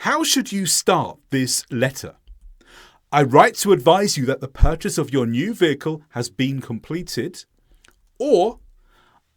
How should you start this letter? I write to advise you that the purchase of your new vehicle has been completed. Or,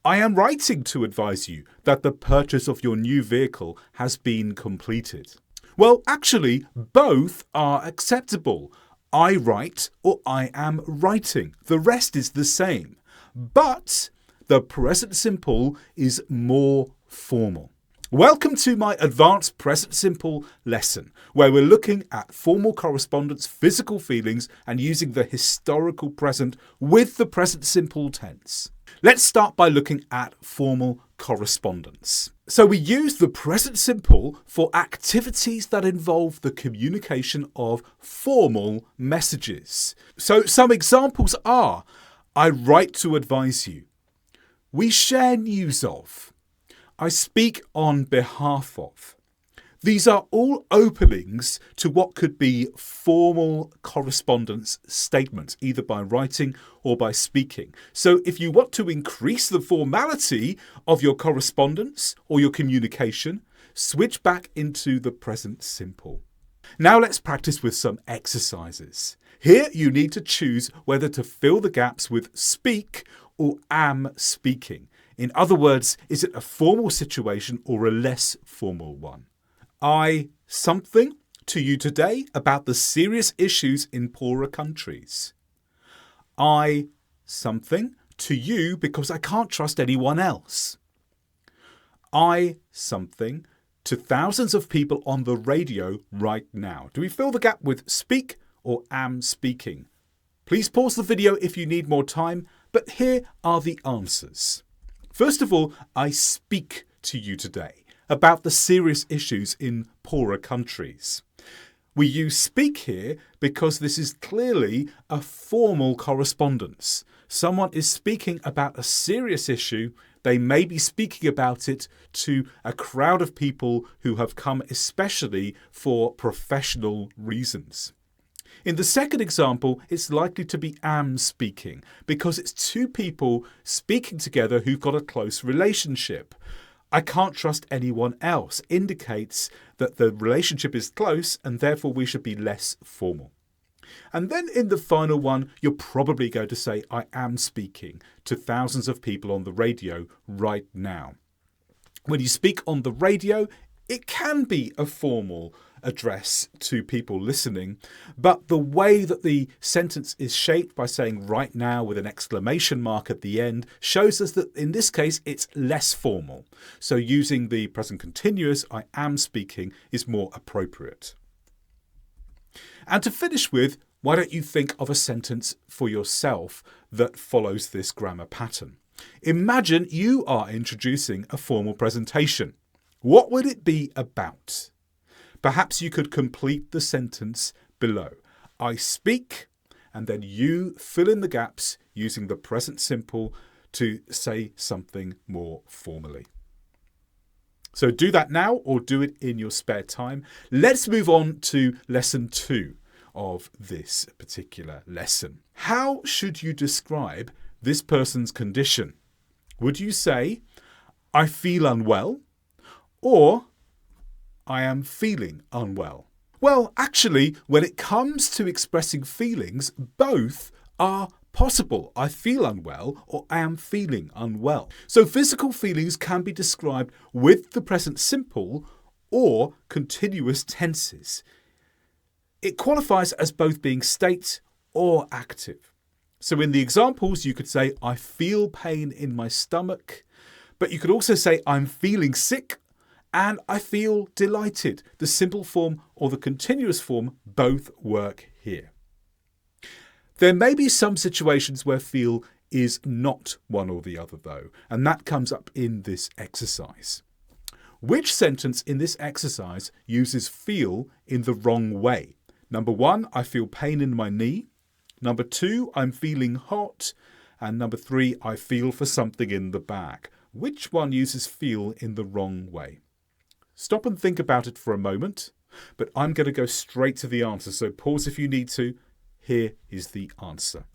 I am writing to advise you that the purchase of your new vehicle has been completed. Well, actually, both are acceptable. I write or I am writing. The rest is the same. But the present simple is more formal. Welcome to my advanced present simple lesson, where we're looking at formal correspondence, physical feelings, and using the historical present with the present simple tense. Let's start by looking at formal correspondence. So we use the present simple for activities that involve the communication of formal messages. So some examples are, I write to advise you. We share news of. I speak on behalf of. These are all openings to what could be formal correspondence statements, either by writing or by speaking. So if you want to increase the formality of your correspondence or your communication, switch back into the present simple. Now let's practice with some exercises. Here you need to choose whether to fill the gaps with speak or am speaking. In other words, is it a formal situation or a less formal one? I something to you today about the serious issues in poorer countries. I something to you because I can't trust anyone else. I something to thousands of people on the radio right now. Do we fill the gap with speak or am speaking? Please pause the video if you need more time, but here are the answers. First of all, I speak to you today about the serious issues in poorer countries. We use speak here because this is clearly a formal correspondence. Someone is speaking about a serious issue. They may be speaking about it to a crowd of people who have come especially for professional reasons. In the second example, it's likely to be am speaking because it's two people speaking together who've got a close relationship. I can't trust anyone else indicates that the relationship is close and therefore we should be less formal. And then in the final one, you're probably going to say, I am speaking to thousands of people on the radio right now. When you speak on the radio, it can be a formal address to people listening, but the way that the sentence is shaped by saying right now with an exclamation mark at the end shows us that in this case it's less formal. So using the present continuous, I am speaking, is more appropriate. And to finish with, why don't you think of a sentence for yourself that follows this grammar pattern? Imagine you are introducing a formal presentation. What would it be about? Perhaps you could complete the sentence below. I speak, and then you fill in the gaps using the present simple to say something more formally. So do that now or do it in your spare time. Let's move on to lesson 2 of this particular lesson. How should you describe this person's condition? Would you say, I feel unwell, or I am feeling unwell? Well, actually, when it comes to expressing feelings, both are possible. I feel unwell or I am feeling unwell. So physical feelings can be described with the present simple or continuous tenses. It qualifies as both being state or active. So in the examples, you could say, I feel pain in my stomach, but you could also say, I'm feeling sick and I feel delighted. The simple form or the continuous form both work here. There may be some situations where feel is not one or the other though, and that comes up in this exercise. Which sentence in this exercise uses feel in the wrong way? Number 1, I feel pain in my knee. Number 2, I'm feeling hot. And number 3, I feel for something in the bag. Which one uses feel in the wrong way? Stop and think about it for a moment, but I'm going to go straight to the answer, so pause if you need to. Here is the answer.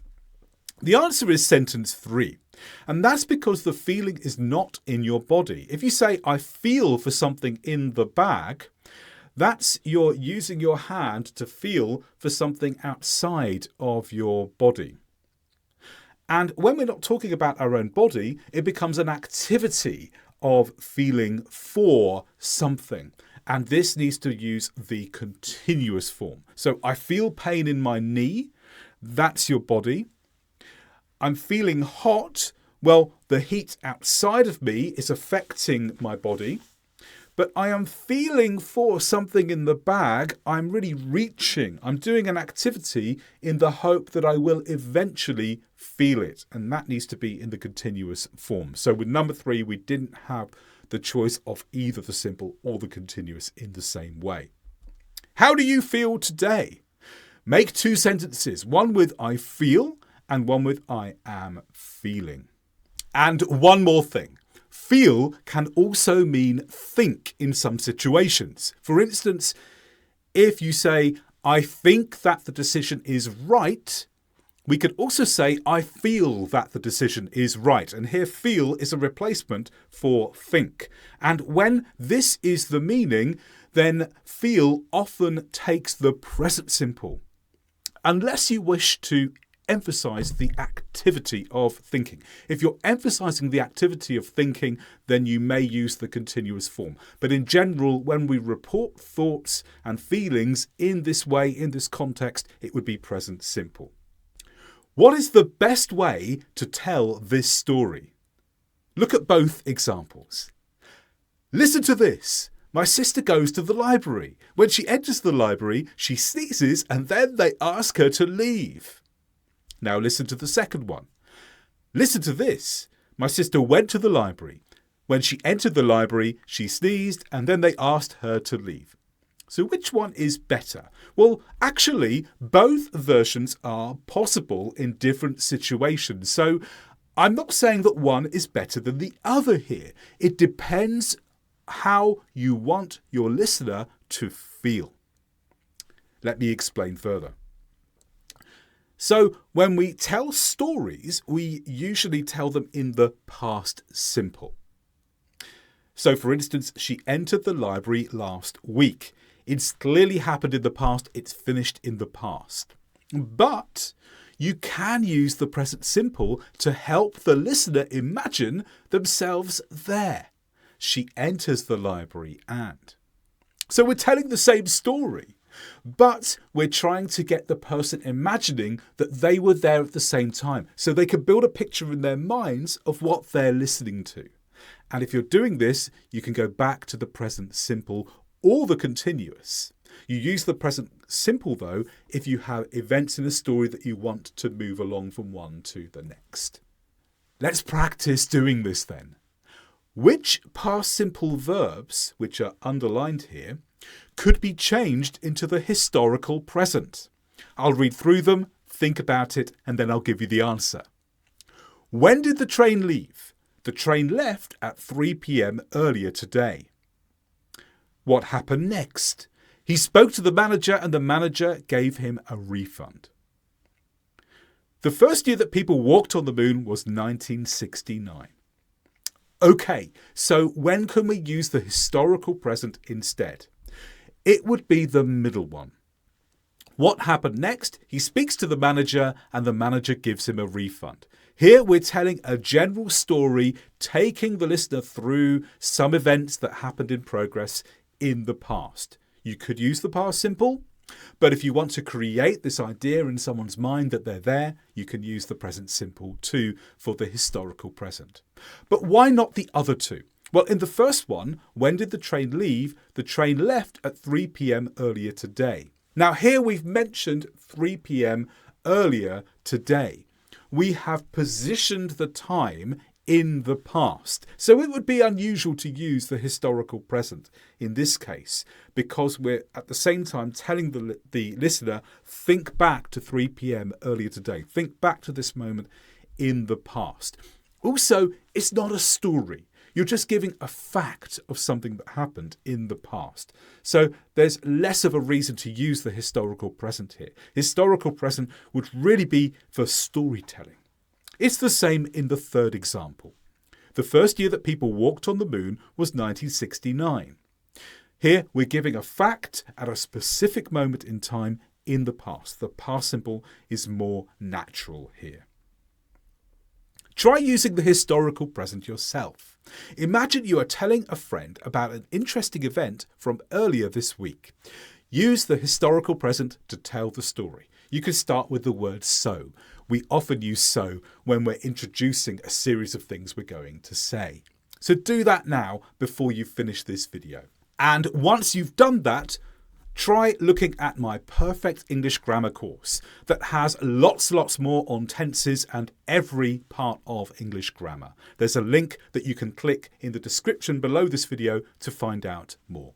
The answer is sentence 3, and that's because the feeling is not in your body. If you say, I feel for something in the bag, That's you're using your hand to feel for something outside of your body. And when we're not talking about our own body, it becomes an activity of feeling for something. And this needs to use the continuous form. So I feel pain in my knee. That's your body. I'm feeling hot. Well, the heat outside of me is affecting my body. But I am feeling for something in the bag. I'm really reaching. I'm doing an activity in the hope that I will eventually feel it. And that needs to be in the continuous form. So with number 3, we didn't have the choice of either the simple or the continuous in the same way. How do you feel today? Make 2 sentences, one with I feel and one with I am feeling. And one more thing. Feel can also mean think in some situations. For instance, if you say, I think that the decision is right, we could also say, I feel that the decision is right. And here feel is a replacement for think. And when this is the meaning, then feel often takes the present simple. Unless you wish to emphasize the activity of thinking. If you're emphasizing the activity of thinking, then you may use the continuous form. But in general, when we report thoughts and feelings in this way, in this context, it would be present simple. What is the best way to tell this story? Look at both examples. Listen to this. My sister goes to the library. When she enters the library, she sneezes and then they ask her to leave. Now listen to the second one. Listen to this. My sister went to the library. When she entered the library, she sneezed and then they asked her to leave. So which one is better? Well, actually, both versions are possible in different situations. So I'm not saying that one is better than the other here. It depends how you want your listener to feel. Let me explain further. So when we tell stories, we usually tell them in the past simple. So for instance, she entered the library last week. It's clearly happened in the past. It's finished in the past. But you can use the present simple to help the listener imagine themselves there. She enters the library and. So we're telling the same story. But we're trying to get the person imagining that they were there at the same time so they can build a picture in their minds of what they're listening to. And if you're doing this, you can go back to the present simple or the continuous. You use the present simple, though, if you have events in a story that you want to move along from one to the next. Let's practice doing this then. Which past simple verbs, which are underlined here, could be changed into the historical present? I'll read through them, think about it, and then I'll give you the answer. When did the train leave? The train left at 3 p.m. earlier today. What happened next? He spoke to the manager and the manager gave him a refund. The first year that people walked on the moon was 1969. Okay, so when can we use the historical present instead? It would be the middle one. What happened next? He speaks to the manager and the manager gives him a refund. Here we're telling a general story, taking the listener through some events that happened in progress in the past. You could use the past simple, but if you want to create this idea in someone's mind that they're there, you can use the present simple too for the historical present. But why not the other two? Well, in the first one, when did the train leave? The train left at 3 p.m. earlier today. Now here we've mentioned 3 p.m. earlier today. We have positioned the time in the past. So it would be unusual to use the historical present in this case because we're at the same time telling the listener, think back to 3 p.m. earlier today. Think back to this moment in the past. Also, it's not a story. You're just giving a fact of something that happened in the past. So there's less of a reason to use the historical present here. Historical present would really be for storytelling. It's the same in the third example. The first year that people walked on the moon was 1969. Here we're giving a fact at a specific moment in time in the past. The past simple is more natural here. Try using the historical present yourself. Imagine you are telling a friend about an interesting event from earlier this week. Use the historical present to tell the story. You can start with the word so. We often use so when we're introducing a series of things we're going to say. So do that now before you finish this video. And once you've done that, try looking at my Perfect English Grammar course that has lots more on tenses and every part of English grammar. There's a link that you can click in the description below this video to find out more.